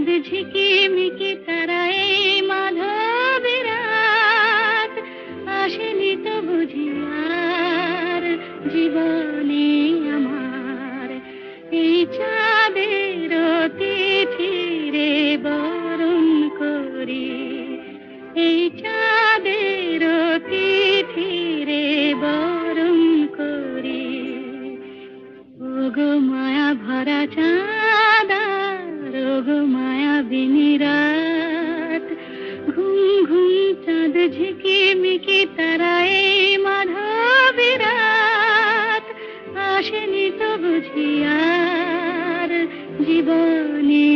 চাঁদ ঝিকিমিকি তারায় মাধবের রাত, আসেনি তো বুঝি আর জীবনে আমার। এই চাঁদের তিথিরে বরণ করি, এই চাঁদের তিথিরে বরণ করি। ওগো মায়া ভরা চাঁদ, ওগো মায়া বিনি রাত, ঘুম ঘুম চাঁদ ঝিকিমিকি তারায় মাধবের রাত, আসেনি তো বুঝি আর জীবনে